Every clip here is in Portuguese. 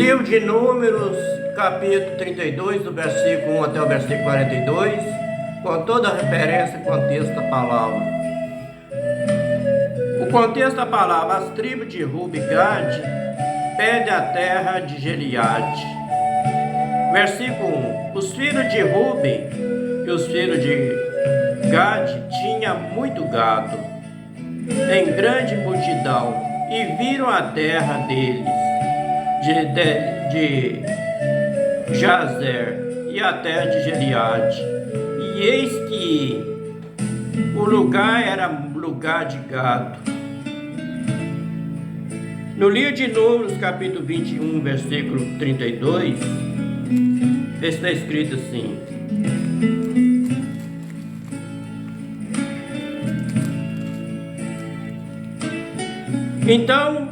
Livro de Números, capítulo 32, do versículo 1 até o versículo 42, com toda a referência e contexto da palavra. O contexto da palavra: as tribos de Ruben e Gade pedem a terra de Gileade. Versículo 1: os filhos de Ruben e os filhos de Gade tinham muito gado, em grande multidão, e viram a terra deles, de Jazer e a terra de Gileade. E eis que o lugar era lugar de gado. No livro de Números, capítulo 21, versículo 32, está escrito assim: então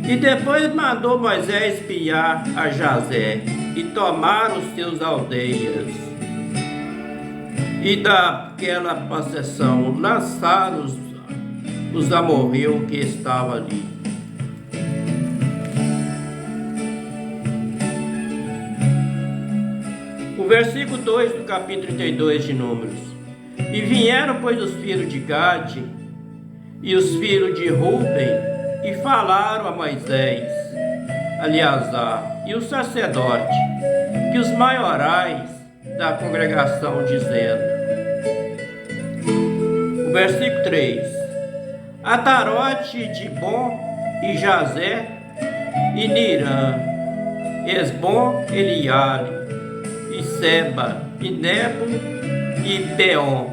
e depois mandou Moisés espiar a Jazé e tomar os seus aldeias, e daquela possessão lançaram os amorreus que estavam ali. O versículo 2 do capítulo 32 de Números: e vieram, pois, os filhos de Gade e os filhos de Ruben, e falaram a Moisés, a Eleazar e o sacerdote, que os maiorais da congregação, dizendo. O versículo 3: Atarote, Dibon e Jazé e Nirã, Esbom, Eliale e Seba e Nebo e Beon.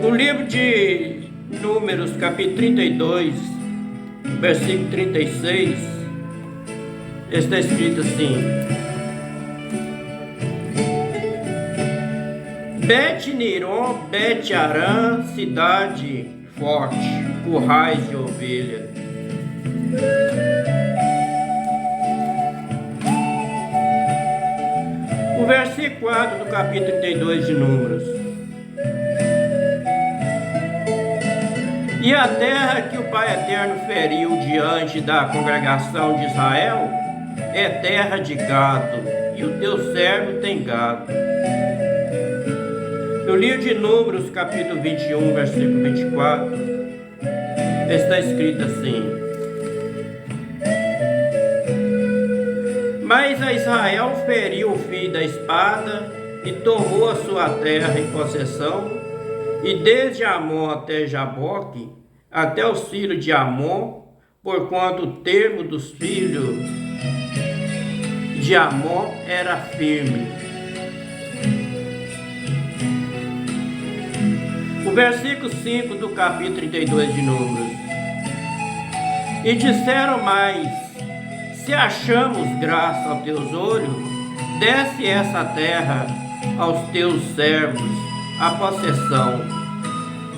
O livro de Números, capítulo 32, versículo 36, está escrito assim: Bet-Niron, Bet-Arã, cidade forte, currais de ovelha. O versículo 4 do capítulo 32 de Números: e a terra que o Pai Eterno feriu diante da congregação de Israel é terra de gado, e o teu servo tem gado. No livro de Números, capítulo 21, versículo 24, está escrito assim: mas a Israel feriu o fio da espada e tomou a sua terra em possessão, e desde Amon até Jaboque, até os filhos de Amon, porquanto o termo dos filhos de Amon era firme. O versículo 5 do capítulo 32 de Números: e disseram mais: se achamos graça aos teus olhos, desce essa terra aos teus servos a possessão,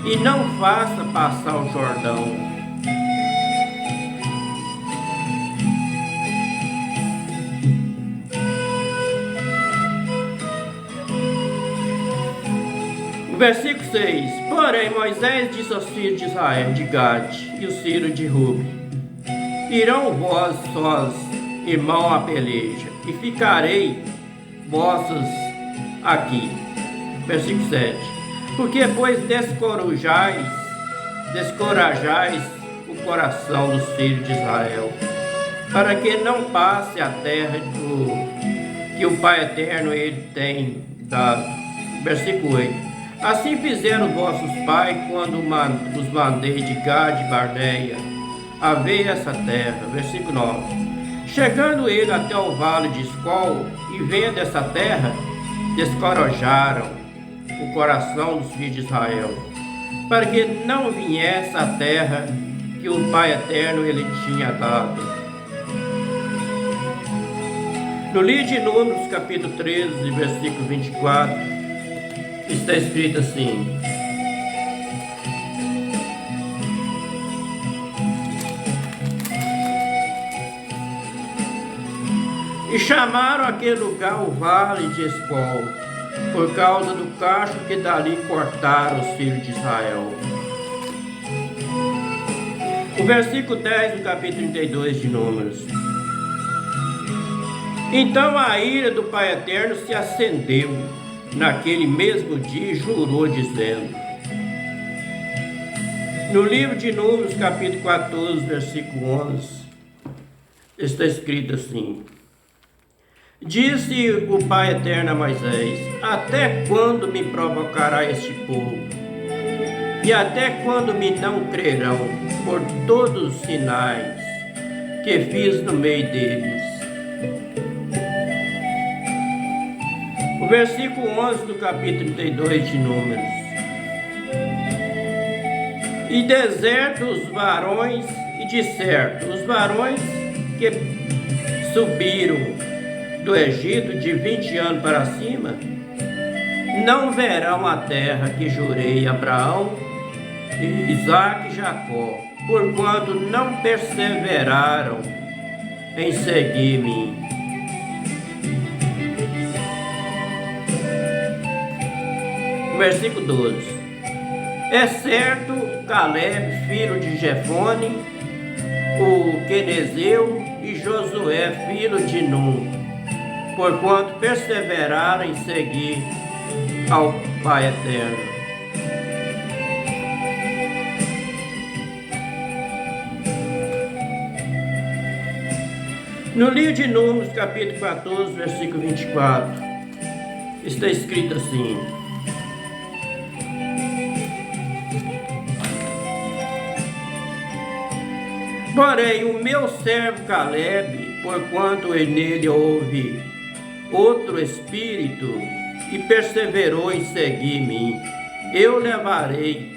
e não faça passar o Jordão. O versículo 6: porém Moisés disse aos filhos de Israel, de Gade e os filhos de Ruben: irão vós sós, irmão, à peleja, e ficarei vossos aqui. Versículo 7: porque, pois, descorajais o coração dos filhos de Israel, para que não passe a terra que o Pai Eterno ele tem dado. Versículo 8: assim fizeram vossos pais quando os mandei de Gade e Barneia a ver essa terra. Versículo 9: chegando ele até o vale de Escol e vendo essa terra, descorajaram o coração dos filhos de Israel, para que não viesse a terra que o Pai Eterno ele tinha dado. No livro de Números, capítulo 13, versículo 24, está escrito assim: E chamaram aquele lugar o Vale de Escol, por causa do cacho que dali cortaram os filhos de Israel. O versículo 10 do capítulo 32 de Números. Então a ira do Pai Eterno se acendeu naquele mesmo dia e jurou, dizendo, no livro de Números, capítulo 14, versículo 11, está escrito assim: disse o Pai Eterno a Moisés, até quando me provocará este povo? E até quando me não crerão por todos os sinais que fiz no meio deles? O versículo 11 do capítulo 32 de Números. E deserto os varões, e de certo, os varões que subiram do Egito de 20 anos para cima, não verão a terra que jurei a Abraão, Isaque e Jacó, porquanto não perseveraram em seguir-me. Versículo 12. É certo Caleb, filho de Jefone, o Quenezeu, e Josué, filho de Nun, porquanto perseveraram em seguir ao Pai Eterno. No livro de Números, capítulo 14, versículo 24, está escrito assim: porém, o meu servo Caleb, porquanto nele houve outro espírito, e perseverou em seguir-me, eu levarei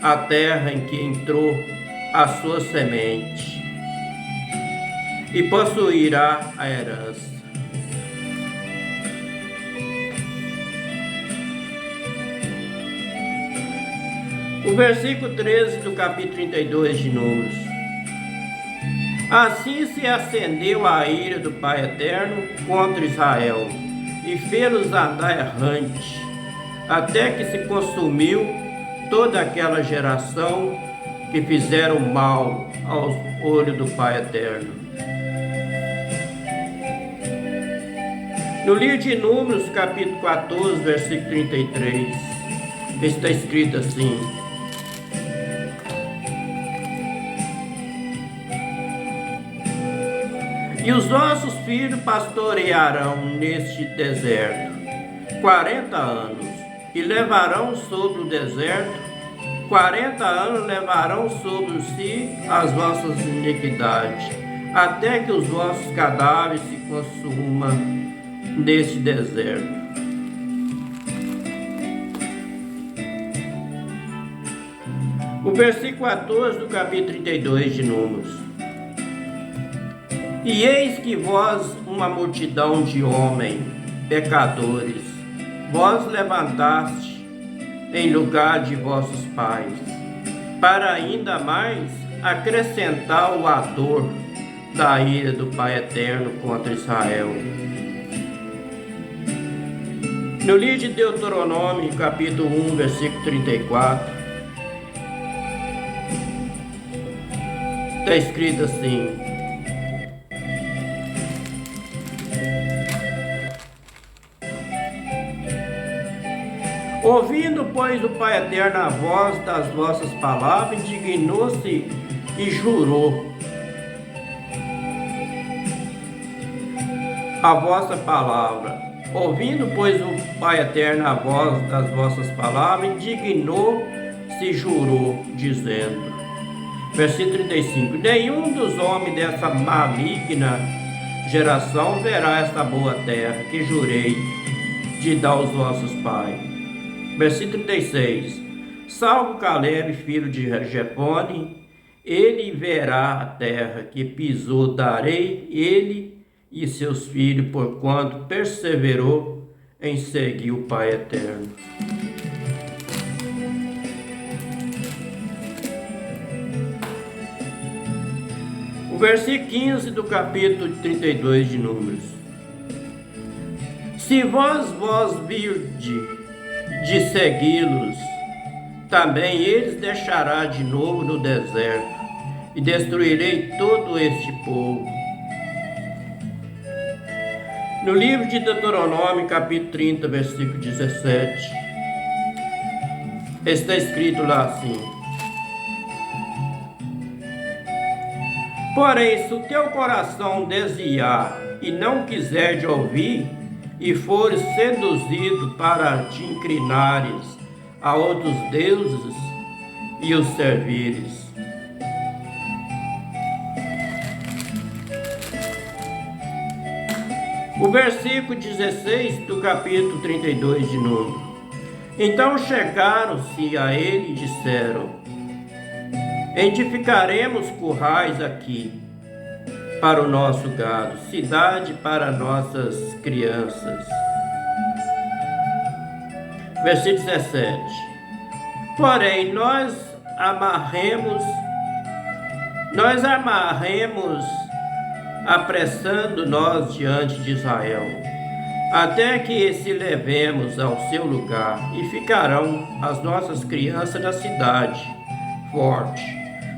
à terra em que entrou a sua semente, e possuirá a herança. O versículo 13 do capítulo 32 de Números. Assim se acendeu a ira do Pai Eterno contra Israel, e fê-los andar errante, até que se consumiu toda aquela geração que fizeram mal aos olhos do Pai Eterno. No livro de Números, capítulo 14, versículo 33, está escrito assim: e os vossos filhos pastorearão neste deserto 40 anos, e levarão sobre o deserto 40 anos, levarão sobre si as vossas iniquidades, até que os vossos cadáveres se consumam neste deserto. O versículo 14 do capítulo 32 de Números. E eis que vós, uma multidão de homens pecadores, vós levantaste em lugar de vossos pais, para ainda mais acrescentar o ardor da ira do Pai Eterno contra Israel. No livro de Deuteronômio, capítulo 1, versículo 34, está escrito assim: ouvindo, pois, o Pai Eterno a voz das vossas palavras, indignou-se e jurou a vossa palavra. Ouvindo, pois, o Pai Eterno a voz das vossas palavras, indignou-se e jurou, dizendo, versículo 35, nenhum dos homens dessa maligna geração verá esta boa terra que jurei de dar aos vossos pais. Versículo 36, salvo Caleb, filho de Jefone, ele verá a terra que pisou, darei ele e seus filhos, porquanto perseverou em seguir o Pai Eterno. O versículo 15 do capítulo 32 de Números. Se vós virde de segui-los, também eles deixará de novo no deserto, e destruirei todo este povo. No livro de Deuteronômio, capítulo 30, versículo 17, está escrito lá assim: porém, se o teu coração desviar e não quiser de ouvir, e fores seduzido para te inclinares a outros deuses e os servires. O versículo 16 do capítulo 32 de Números. Então chegaram-se a ele e disseram: edificaremos currais aqui para o nosso gado, cidade para nossas crianças. Versículo 17. Porém, nós amarremos, apressando nós diante de Israel, até que se levemos ao seu lugar, e ficarão as nossas crianças na cidade forte,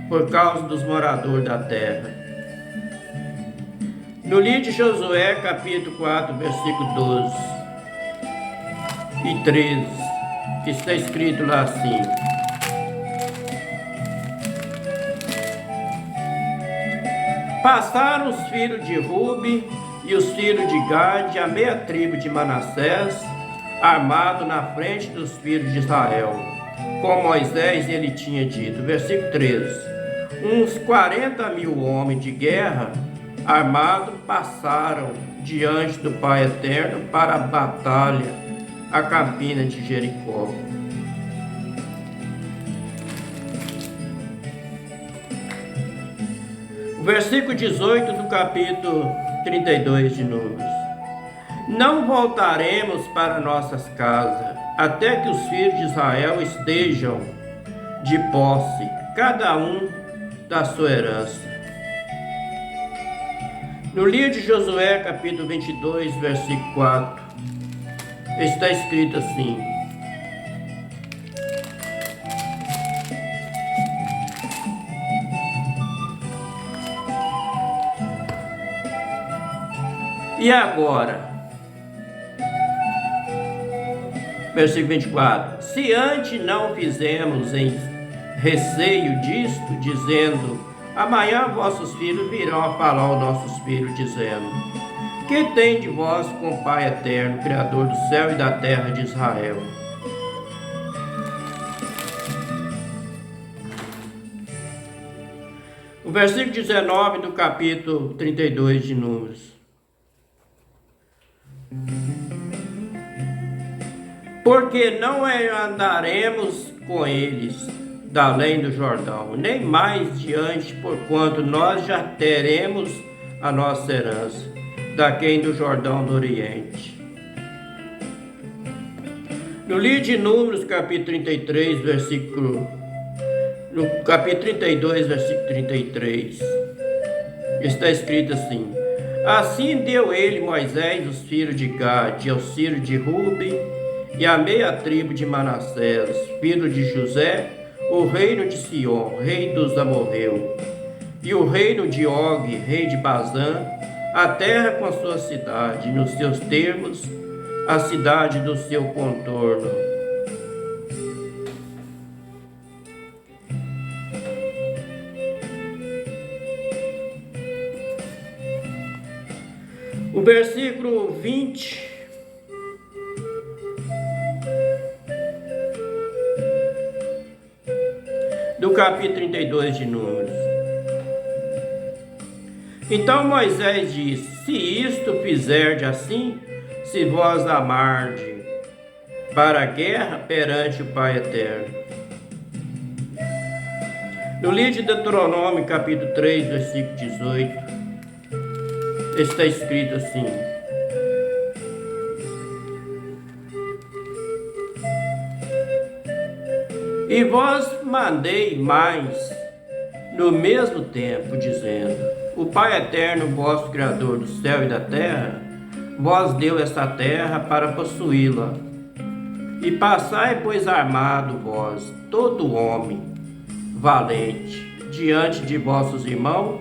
por causa dos moradores da terra. No livro de Josué, capítulo 4, versículo 12 e 13, que está escrito lá assim: passaram os filhos de Rubi e os filhos de Gade, a meia tribo de Manassés, armado na frente dos filhos de Israel, como Moisés ele tinha dito. Versículo 13: uns 40.000 homens de guerra armados passaram diante do Pai Eterno para a batalha, a campina de Jericó. O versículo 18 do capítulo 32 de Números: não voltaremos para nossas casas, até que os filhos de Israel estejam de posse, cada um da sua herança. No livro de Josué, capítulo 22, versículo 4, está escrito assim: e agora, versículo 24, se antes não fizemos em receio disto, dizendo: amanhã vossos filhos virão a falar aos nossos filhos, dizendo: que tem de vós com o Pai Eterno, Criador do céu e da terra de Israel? O versículo 19 do capítulo 32 de Números: porque não andaremos com eles da além do Jordão, nem mais diante, porquanto nós já teremos a nossa herança, daquém do Jordão do Oriente. No livro de Números, capítulo 33, no capítulo 32, versículo 33, está escrito assim: assim deu ele, Moisés, os filhos de Gade, aos filhos de Rubi, e a meia tribo de Manassés, filho de José, o reino de Sion, rei dos amorreus, e o reino de Og, rei de Bazã, a terra com a sua cidade, nos seus termos, a cidade do seu contorno. O versículo 20 do capítulo 32 de Números: então Moisés disse: se isto fizerde assim, se vós amarde para a guerra perante o Pai Eterno. No livro de Deuteronômio, capítulo 3, versículo 18, está escrito assim: e vós mandei mais no mesmo tempo, dizendo: o Pai Eterno, vosso Criador do céu e da terra, vós deu esta terra para possuí-la. E passai, pois, armado vós, todo homem valente, diante de vossos irmãos,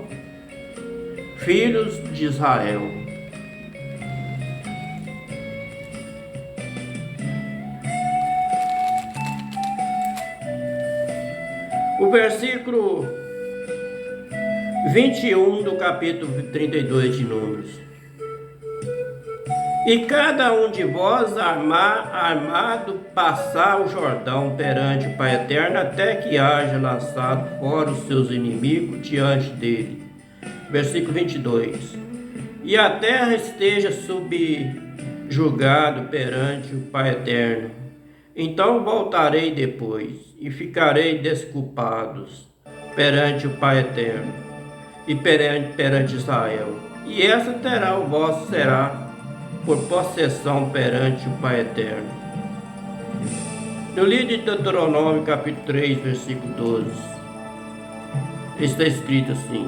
filhos de Israel. O versículo 21 do capítulo 32 de Números. E cada um de vós armado passar o Jordão perante o Pai Eterno, até que haja lançado fora os seus inimigos diante dele. Versículo 22. E a terra esteja subjugada perante o Pai Eterno. Então voltarei depois, e ficarei desculpados perante o Pai Eterno, e perante Israel. E essa terá o vosso será por possessão perante o Pai Eterno. No livro de Deuteronômio, capítulo 3, versículo 12, está escrito assim: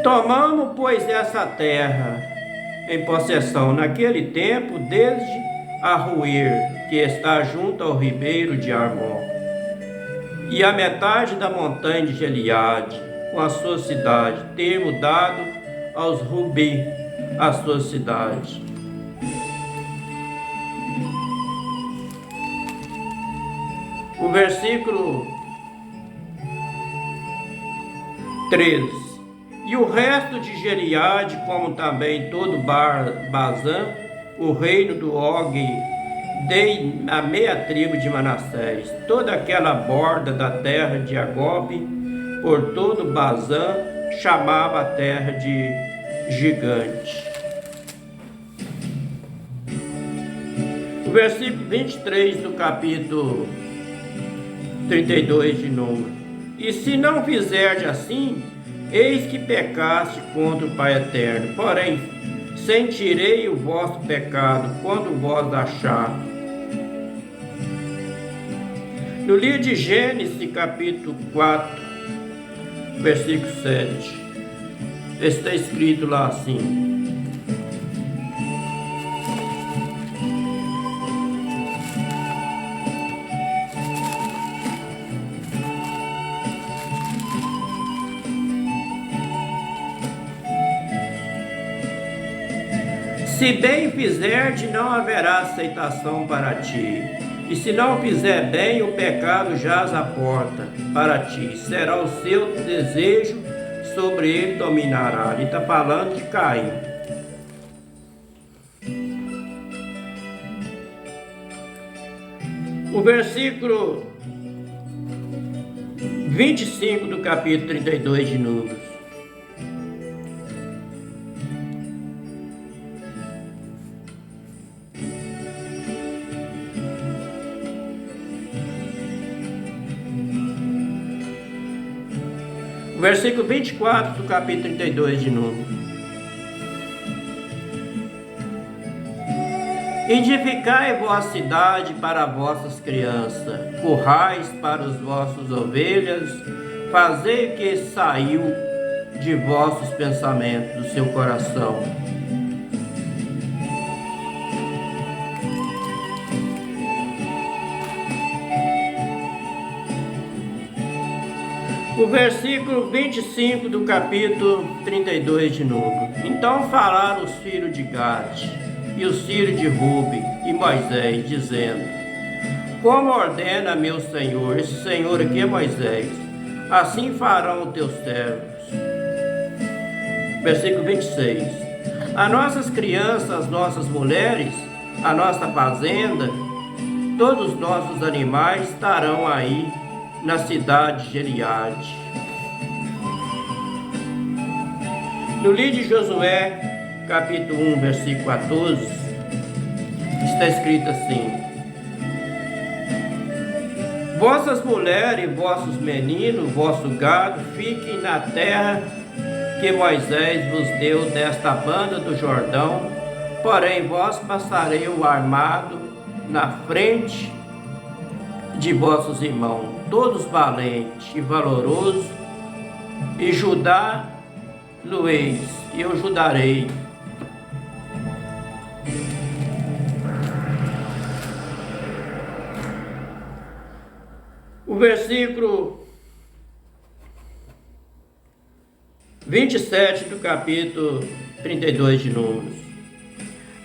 tomamos, pois, essa terra em possessão naquele tempo, desde Aroer, que está junto ao ribeiro de Armon, e a metade da montanha de Gileade, com a sua cidade, temos dado aos Rubi a sua cidade. O versículo 13. E o resto de Gileade, como também todo Bazã, o reino do Og, dei a meia tribo de Manassés, toda aquela borda da terra de Agobe, por todo Bazã, chamava a terra de gigante. O versículo 23 do capítulo 32 de Número. E se não fizerdes assim, eis que pecaste contra o Pai Eterno, porém sentirei o vosso pecado quando vós achar. No livro de Gênesis, capítulo 4, versículo 7, está escrito lá assim: se bem fizerde, não haverá aceitação para ti. E se não fizer bem, o pecado jaz à porta para ti. Será o seu desejo, sobre ele dominará. Ele está falando de Caim. O versículo 25 do capítulo 32 de Números. Versículo 24 do capítulo 32 de Números. Edificai vossa cidade para vossas crianças, currais para os vossos ovelhas, fazei o que saiu de vossos pensamentos, do seu coração. O versículo 25 do capítulo 32 de Número. Então falaram os filhos de Gade e os filhos de Ruben e Moisés, dizendo: como ordena meu Senhor, esse Senhor aqui é Moisés, assim farão os teus servos. Versículo 26. As nossas crianças, as nossas mulheres, a nossa fazenda, todos os nossos animais estarão aí na cidade de Gileade. No livro de Josué, capítulo 1, versículo 14, está escrito assim: vossas mulheres, vossos meninos, vosso gado, fiquem na terra que Moisés vos deu desta banda do Jordão, porém vós passarei o armado na frente de vossos irmãos, todos valentes e valorosos, e Judá-lo-eis, e eu ajudarei. O versículo 27 do capítulo 32 de Números.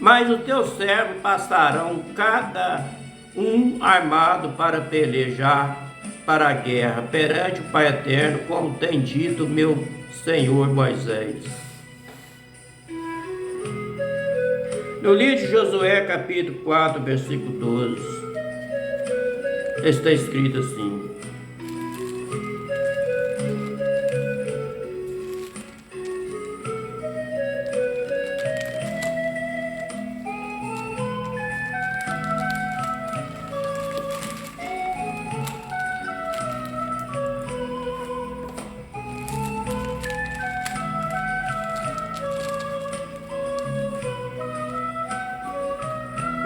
Mas os teus servos passarão cada um armado para pelejar para a guerra perante o Pai Eterno, como tem dito meu Senhor Moisés. No livro de Josué, capítulo 4, versículo 12, está escrito assim: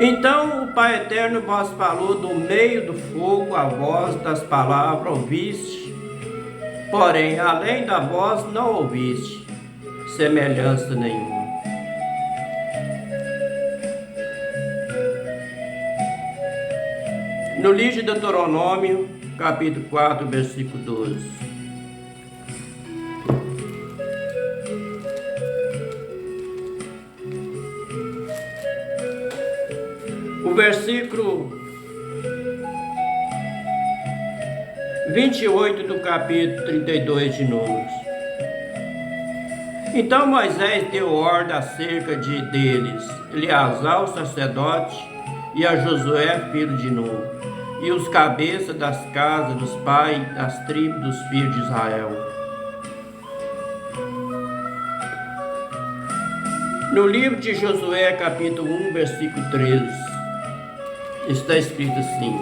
então o Pai Eterno vos falou do meio do fogo, a voz das palavras ouviste, porém além da voz não ouviste semelhança nenhuma. No livro de Deuteronômio, capítulo 4, versículo 12. O versículo 28 do capítulo 32 de Números. Então Moisés deu ordem acerca deles, Eleazar, o sacerdote, e a Josué, filho de Nun, e os cabeças das casas dos pais das tribos dos filhos de Israel. No livro de Josué, capítulo 1, versículo 13, está escrito assim: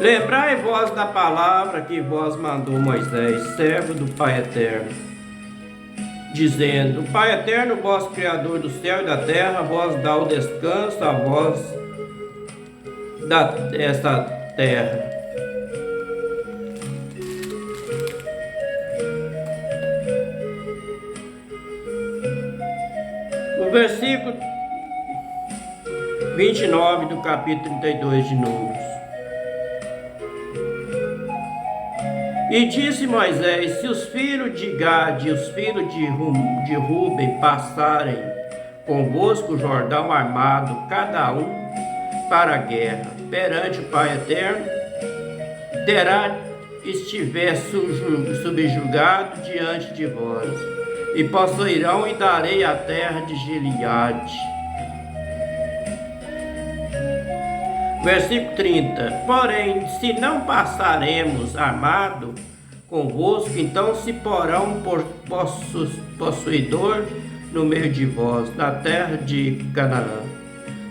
lembrai-vos da palavra que vos mandou Moisés, servo do Pai Eterno, dizendo: o Pai Eterno, vós Criador do céu e da terra, vós dá o descanso a vós desta terra. O versículo 29 do capítulo 32 de Números. E disse Moisés: se os filhos de Gade e os filhos de Ruben passarem convosco o Jordão armado, cada um para a guerra, perante o Pai Eterno, terá estiver subjugado diante de vós, e possuirão e darei a terra de Gileade. Versículo 30. Porém, se não passaremos armado convosco, então se porão por possuidor no meio de vós, na terra de Canaã.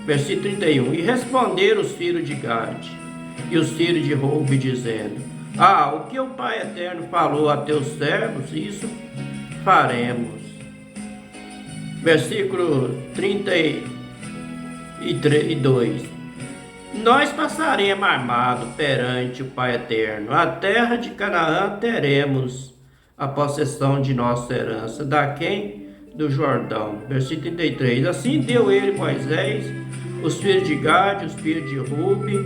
Versículo 31. E responderam os filhos de Gade e os filhos de Ruben, dizendo: o que o Pai Eterno falou a teus servos, isso faremos. Versículo 32. Nós passaremos armado perante o Pai Eterno. A terra de Canaã teremos a possessão de nossa herança, daquém do Jordão. Versículo 33. Assim deu ele, Moisés, os filhos de Gade, os filhos de Ruben,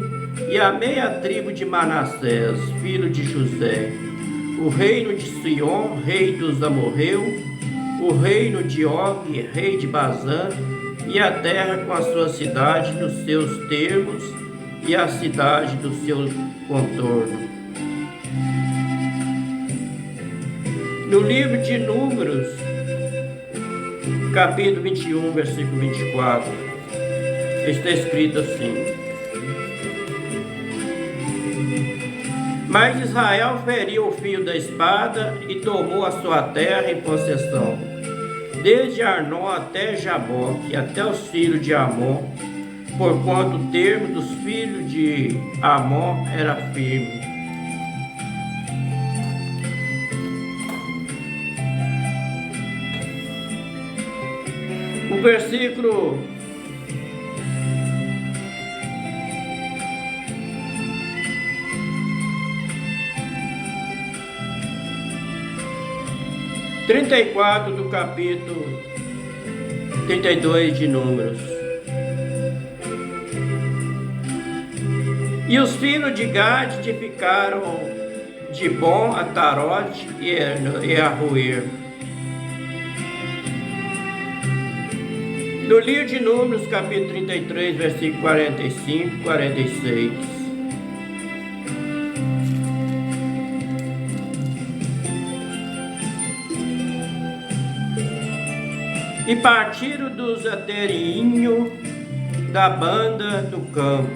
e a meia tribo de Manassés, filho de José, o reino de Sion, rei dos amorreus, o reino de Og, rei de Bazã, e a terra com a sua cidade nos seus termos, e a cidade do seu contorno. No livro de Números, capítulo 21, versículo 24, está escrito assim: mas Israel feriu o fio da espada e tomou a sua terra em possessão, desde Arnon até Jaboque, até os filhos de Amon, porquanto o termo dos filhos de Amon era firme. O versículo 34 do capítulo 32 de Números. E os filhos de Gade edificaram Dibon, Atarote e Aroer. No livro de Números, capítulo 33, versículo 45 e 46. E partiram dos aterinhos da banda do campo,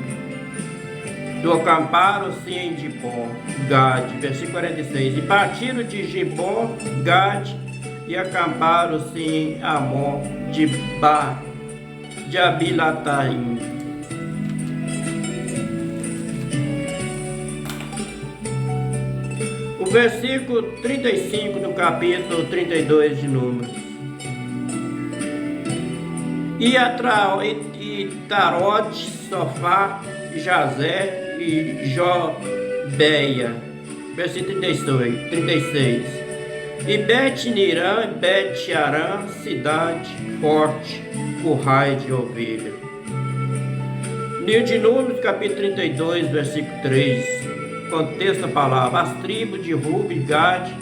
do acamparam-se em Dibon, Gade, versículo 46. E partiram de Dibon, Gade, e acamparam-se em Amon, de Abilataim. O versículo 35 do capítulo 32 de Números. E Tarote, Sofá, Jazé e Jobeia. Versículo 36. E Bet-Nirã, Bet-Arã, cidade forte, currais de ovelha. Livro de Números, capítulo 32, versículo 3. Contexto a palavra. As tribos de Ruben, Gade,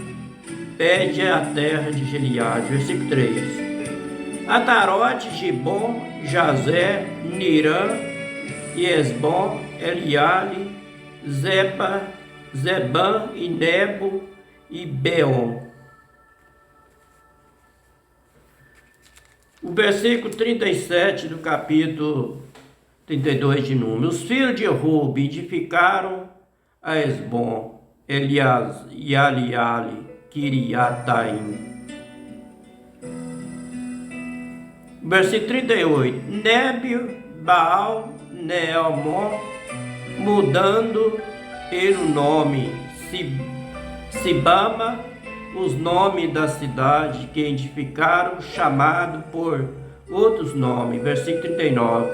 pede a terra de Gileade. Versículo 3. Atarote, Dibon, Jazé, Nirã, Esbom, Eliale, Zebã e Nebo e Beon. O versículo 37 do capítulo 32 de Números. Os filhos de Ruben edificaram a Esbom, Eliale, Kiriataim. Versículo 38. Nébio, Baal, Neomó, mudando ele o nome, Sibama, os nomes da cidade que edificaram, chamado por outros nomes. Versículo 39.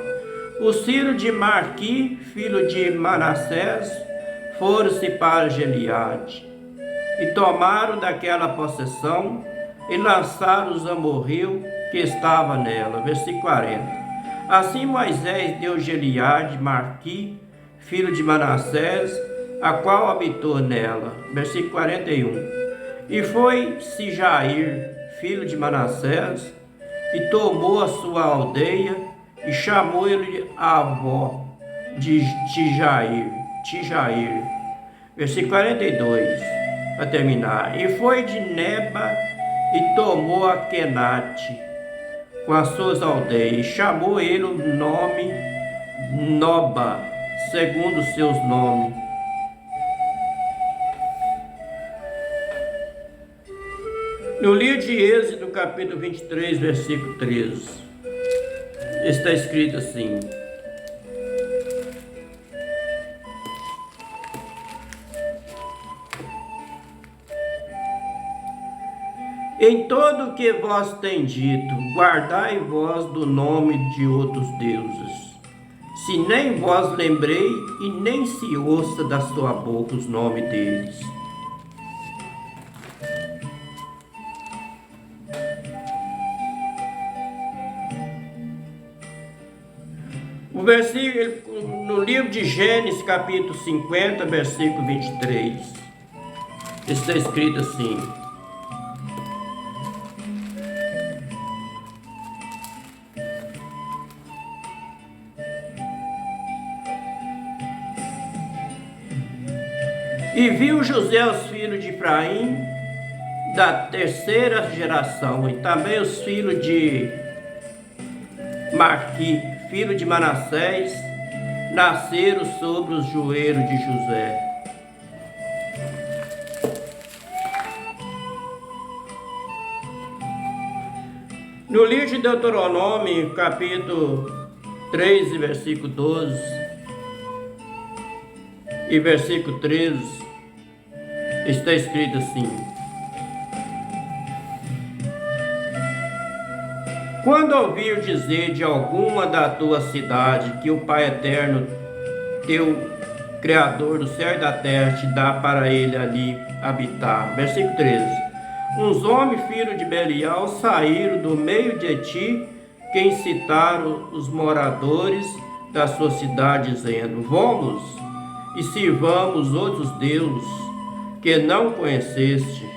Os filhos de Marqui, filho de Manassés, foram-se para Gileade, e tomaram daquela possessão, e lançaram os amorreus que estava nela. Versículo 40. Assim Moisés deu Gileade, Marqui, filho de Manassés, a qual habitou nela. Versículo 41. E foi-se Jair, filho de Manassés, e tomou a sua aldeia, e chamou-lhe a avó de Tijair. Versículo 42, para terminar. E foi de Neba, e tomou a Kenate com as suas aldeias, e chamou ele o nome Noba, segundo os seus nomes. No livro de Êxodo, capítulo 23, versículo 13, está escrito assim: em todo o que vós tem dito, guardai vós do nome de outros deuses, se nem vós lembrei e nem se ouça da sua boca os nomes deles. O versículo, no livro de Gênesis, capítulo 50, versículo 23, está escrito assim: e viu José os filhos de Efraim da terceira geração, e também os filhos de Marqui, filho de Manassés, nasceram sobre os joelhos de José. No livro de Deuteronômio, capítulo 3, versículo 12 e versículo 13, está escrito assim: Quando ouvir dizer de alguma da tua cidade que o Pai Eterno, teu Criador do céu e da terra, te dá para ele ali habitar. Versículo 13. Uns homens, filhos de Belial, saíram do meio de ti, que incitaram os moradores da sua cidade, dizendo: vamos e sirvamos outros deuses que não conheceste.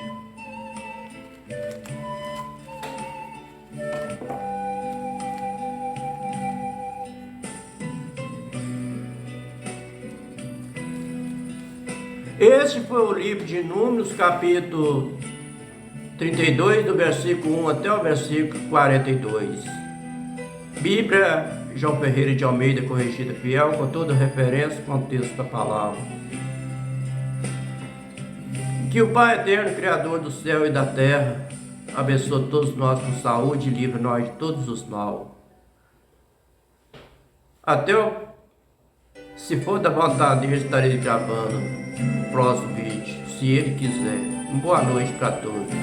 Este foi o livro de Números, capítulo 32, do versículo 1 até o versículo 42. Bíblia João Ferreira de Almeida, corrigida fiel, com toda referência e contexto da palavra. Que o Pai Eterno, Criador do céu e da terra, abençoe todos nós com saúde e livre nós de todos os mal. Se for da vontade dele, estarei gravando o próximo vídeo, se ele quiser. Uma boa noite para todos.